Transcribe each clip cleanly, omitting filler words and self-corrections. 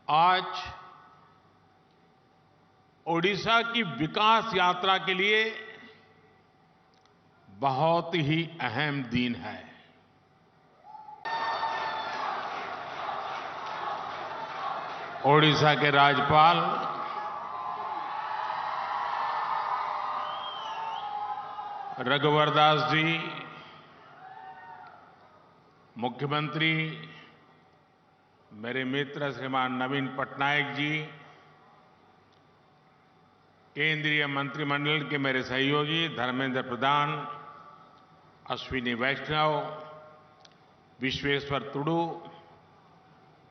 आज ओडिशा की विकास यात्रा के लिए बहुत ही अहम दिन है। ओडिशा के राज्यपाल रघुवर दास जी, मुख्यमंत्री मेरे मित्र श्रीमान नवीन पटनायक जी, केंद्रीय मंत्रिमंडल के मेरे सहयोगी धर्मेंद्र प्रधान, अश्विनी वैष्णव, विश्वेश्वर तुडू,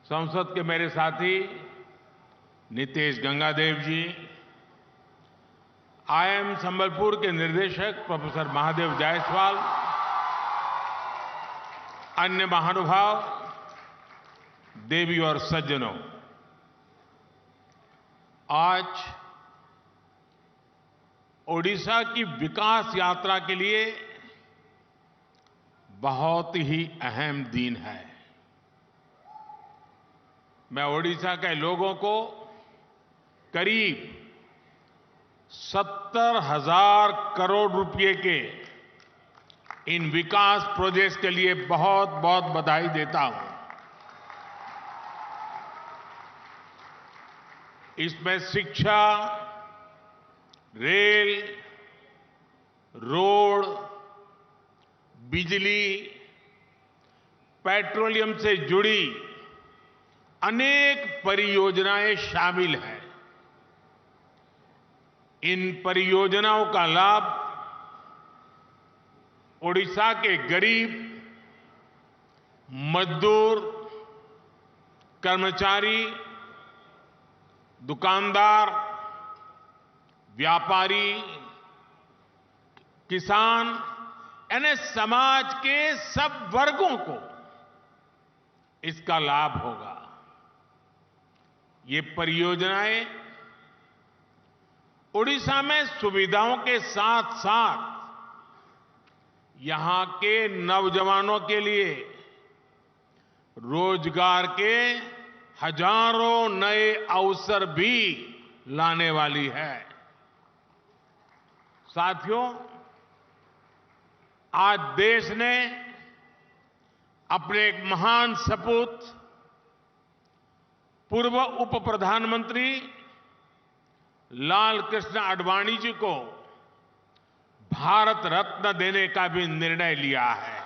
संसद के मेरे साथी नितेश गंगादेव जी, आईआईएम संबलपुर के निर्देशक प्रोफेसर महादेव जायसवाल, अन्य महानुभाव, देवी और सज्जनों, आज ओडिशा की विकास यात्रा के लिए बहुत ही अहम दिन है। मैं ओडिशा के लोगों को करीब 70,000 करोड़ रुपए के इन विकास प्रोजेक्ट्स के लिए बहुत बहुत बधाई देता हूं। इसमें शिक्षा, रेल, रोड, बिजली, पेट्रोलियम से जुड़ी अनेक परियोजनाएं शामिल हैं। इन परियोजनाओं का लाभ ओडिशा के गरीब, मजदूर, कर्मचारी, दुकानदार, व्यापारी, किसान यानी समाज के सब वर्गों को इसका लाभ होगा। ये परियोजनाएं ओडिशा में सुविधाओं के साथ साथ यहां के नौजवानों के लिए रोजगार के हजारों नए अवसर भी लाने वाली है। साथियों, आज देश ने अपने एक महान सपूत पूर्व उप प्रधानमंत्री लाल कृष्ण आडवाणी जी को भारत रत्न देने का भी निर्णय लिया है।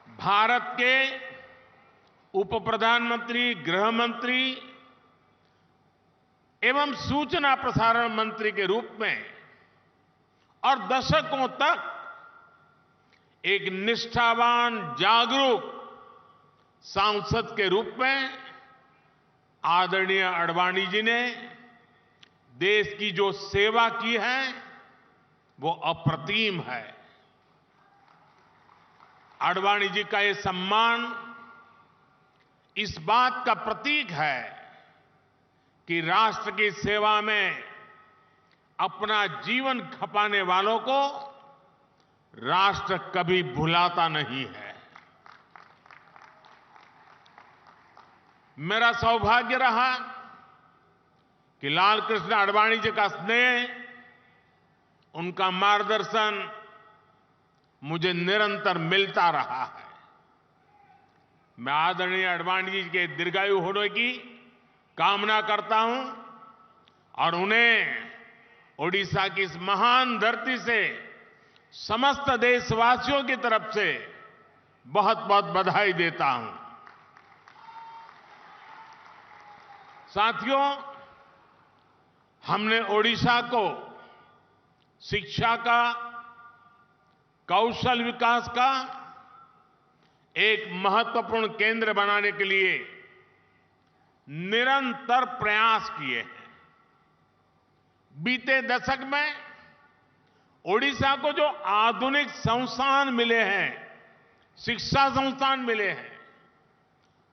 भारत के उप प्रधानमंत्री, गृह मंत्री एवं सूचना प्रसारण मंत्री के रूप में और दशकों तक एक निष्ठावान, जागरूक सांसद के रूप में आदरणीय आडवाणी जी ने देश की जो सेवा की है वो अप्रतिम है। आडवाणी जी का ये सम्मान इस बात का प्रतीक है कि राष्ट्र की सेवा में अपना जीवन खपाने वालों को राष्ट्र कभी भुलाता नहीं है। मेरा सौभाग्य रहा कि लाल कृष्ण आडवाणी जी का स्नेह, उनका मार्गदर्शन मुझे निरंतर मिलता रहा है। मैं आदरणीय आडवाणी जी के दीर्घायु होने की कामना करता हूं और उन्हें ओडिशा की इस महान धरती से समस्त देशवासियों की तरफ से बहुत बहुत बधाई देता हूं। साथियों, हमने ओडिशा को शिक्षा का, कौशल विकास का एक महत्वपूर्ण केंद्र बनाने के लिए निरंतर प्रयास किए हैं। बीते दशक में ओडिशा को जो आधुनिक संस्थान मिले हैं, शिक्षा संस्थान मिले हैं,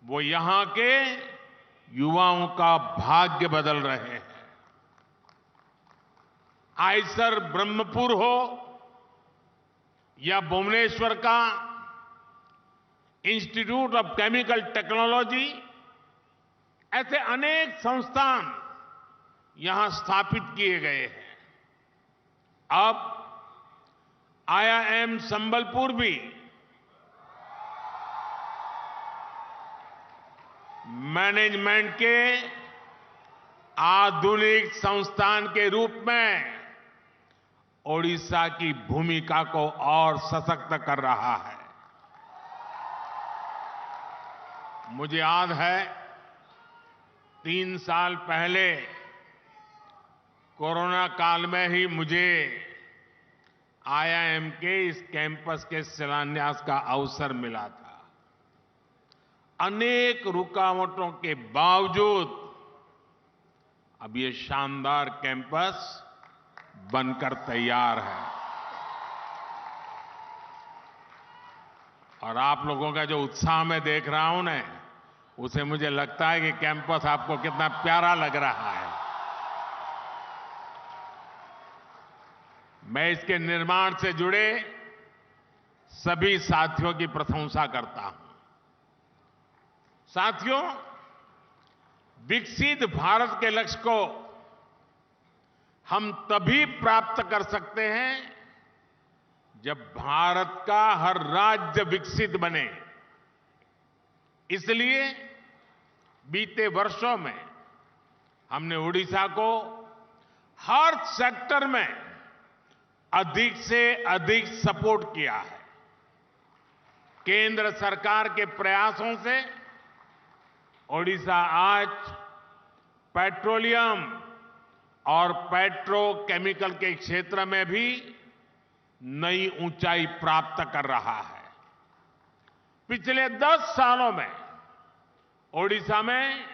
वो यहां के युवाओं का भाग्य बदल रहे हैं। आईसर ब्रह्मपुर हो या भुवनेश्वर का इंस्टीट्यूट ऑफ केमिकल टेक्नोलॉजी, ऐसे अनेक संस्थान यहां स्थापित किए गए हैं। अब IIM संबलपुर भी मैनेजमेंट के आधुनिक संस्थान के रूप में ओडिशा की भूमिका को और सशक्त कर रहा है। मुझे याद है 3 साल पहले कोरोना काल में ही मुझे IIM के इस कैंपस के शिलान्यास का अवसर मिला था। अनेक रुकावटों के बावजूद अब ये शानदार कैंपस बनकर तैयार है और आप लोगों का जो उत्साह मैं देख रहा हूं ना, उसे मुझे लगता है कि कैंपस आपको कितना प्यारा लग रहा है। मैं इसके निर्माण से जुड़े सभी साथियों की प्रशंसा करता हूं। साथियों, विकसित भारत के लक्ष्य को हम तभी प्राप्त कर सकते हैं जब भारत का हर राज्य विकसित बने। इसलिए बीते वर्षों में हमने ओडिशा को हर सेक्टर में अधिक से अधिक सपोर्ट किया है। केंद्र सरकार के प्रयासों से ओडिशा आज पेट्रोलियम और पेट्रोकेमिकल के क्षेत्र में भी नई ऊंचाई प्राप्त कर रहा है। पिछले 10 सालों में ओडिशा में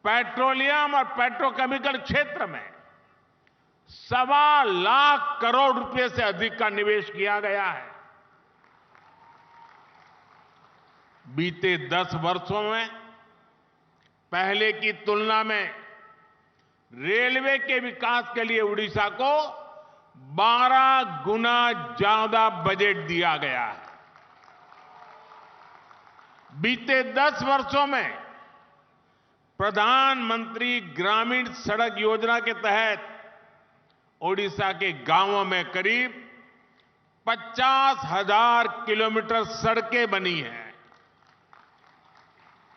पेट्रोलियम और पेट्रोकेमिकल क्षेत्र में 1.25 लाख करोड़ रुपए से अधिक का निवेश किया गया है। बीते 10 वर्षों में पहले की तुलना में रेलवे के विकास के लिए उड़ीसा को 12 गुना ज्यादा बजट दिया गया है। बीते 10 वर्षों में प्रधानमंत्री ग्रामीण सड़क योजना के तहत ओडिशा के गांवों में करीब 50,000 किलोमीटर सड़कें बनी हैं।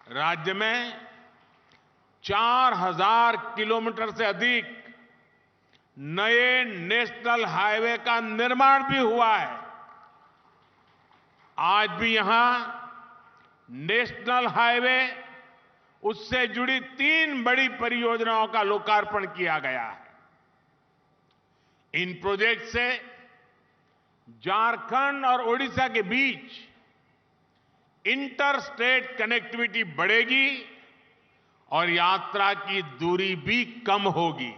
राज्य में 4,000 किलोमीटर से अधिक नए नेशनल हाईवे का निर्माण भी हुआ है। आज भी यहां नेशनल हाईवे, उससे जुड़ी 3 बड़ी परियोजनाओं का लोकार्पण किया गया है। इन प्रोजेक्ट से झारखंड और ओडिशा के बीच इंटर स्टेट कनेक्टिविटी बढ़ेगी और यात्रा की दूरी भी कम होगी।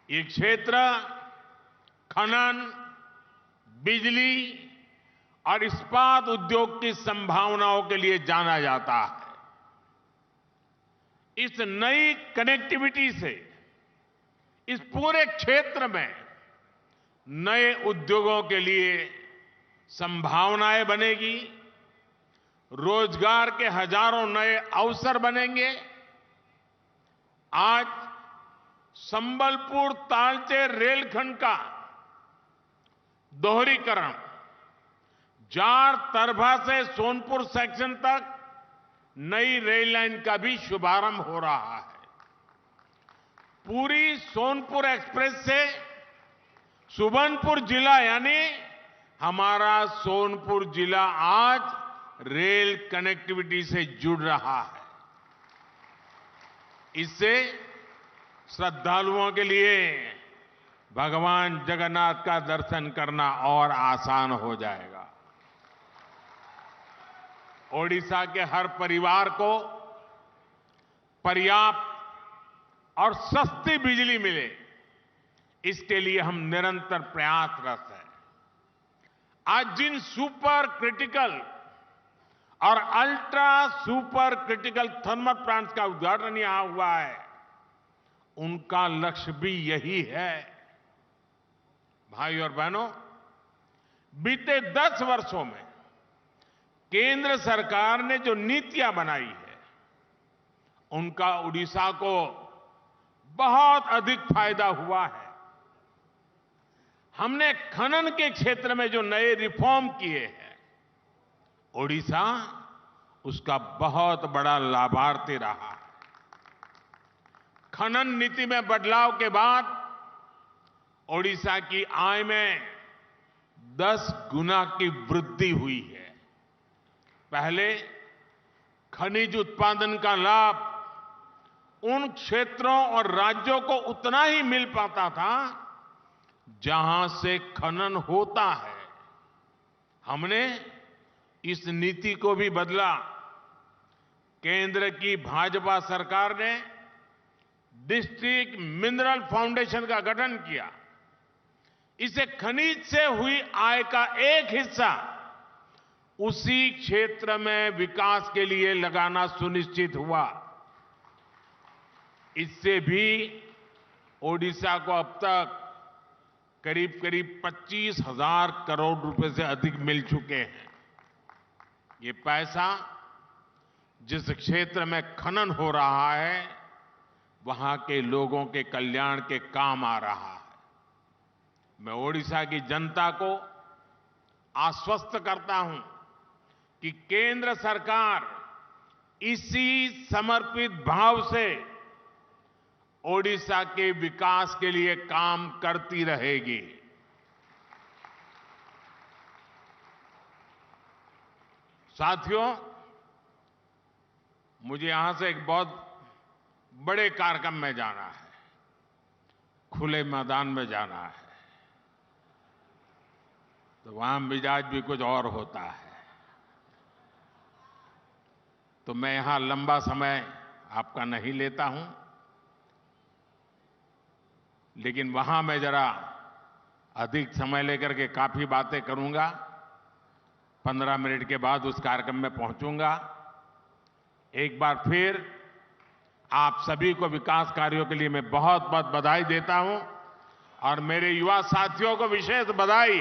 ये क्षेत्र खनन, बिजली और इस्पात उद्योग की संभावनाओं के लिए जाना जाता है। इस नई कनेक्टिविटी से इस पूरे क्षेत्र में नए उद्योगों के लिए संभावनाएं बनेगी, रोजगार के हजारों नए अवसर बनेंगे। आज संबलपुर तालचेर रेलखंड का दोहरीकरण, जार तरभा से सोनपुर सेक्शन तक नई रेल लाइन का भी शुभारंभ हो रहा है। पूरी सोनपुर एक्सप्रेस से सुबर्णपुर जिला, यानी हमारा सोनपुर जिला आज रेल कनेक्टिविटी से जुड़ रहा है। इससे श्रद्धालुओं के लिए भगवान जगन्नाथ का दर्शन करना और आसान हो जाएगा। ओडिशा के हर परिवार को पर्याप्त और सस्ती बिजली मिले, इसके लिए हम निरंतर प्रयासरत हैं। आज जिन सुपर क्रिटिकल और ultra super critical thermal plants का उद्घाटन यहां हुआ है, उनका लक्ष्य भी यही है। भाई और बहनों, बीते 10 वर्षों में केंद्र सरकार ने जो नीतियां बनाई है, उनका ओडिशा को बहुत अधिक फायदा हुआ है। हमने खनन के क्षेत्र में जो नए रिफॉर्म किए हैं, ओडिशा उसका बहुत बड़ा लाभार्थी रहा है। खनन नीति में बदलाव के बाद ओडिशा की आय में 10 गुना की वृद्धि हुई है। पहले खनिज उत्पादन का लाभ उन क्षेत्रों और राज्यों को उतना ही मिल पाता था जहां से खनन होता है। हमने इस नीति को भी बदला। केंद्र की भाजपा सरकार ने डिस्ट्रिक्ट मिनरल फाउंडेशन का गठन किया। इसे खनिज से हुई आय का एक हिस्सा उसी क्षेत्र में विकास के लिए लगाना सुनिश्चित हुआ। इससे भी ओडिशा को अब तक करीब करीब 25,000 करोड़ रुपए से अधिक मिल चुके हैं। ये पैसा जिस क्षेत्र में खनन हो रहा है, वहां के लोगों के कल्याण के काम आ रहा है। मैं ओडिशा की जनता को आश्वस्त करता हूं कि केंद्र सरकार इसी समर्पित भाव से ओडिशा के विकास के लिए काम करती रहेगी। साथियों, मुझे यहां से एक बहुत बड़े कार्यक्रम में जाना है, खुले मैदान में जाना है, तो वहां मिजाज भी कुछ और होता है। तो मैं यहां लंबा समय आपका नहीं लेता हूं, लेकिन वहां मैं जरा अधिक समय लेकर के काफी बातें करूंगा। 15 मिनट के बाद उस कार्यक्रम में पहुंचूंगा। एक बार फिर आप सभी को विकास कार्यों के लिए मैं बहुत बहुत बधाई देता हूं और मेरे युवा साथियों को विशेष बधाई।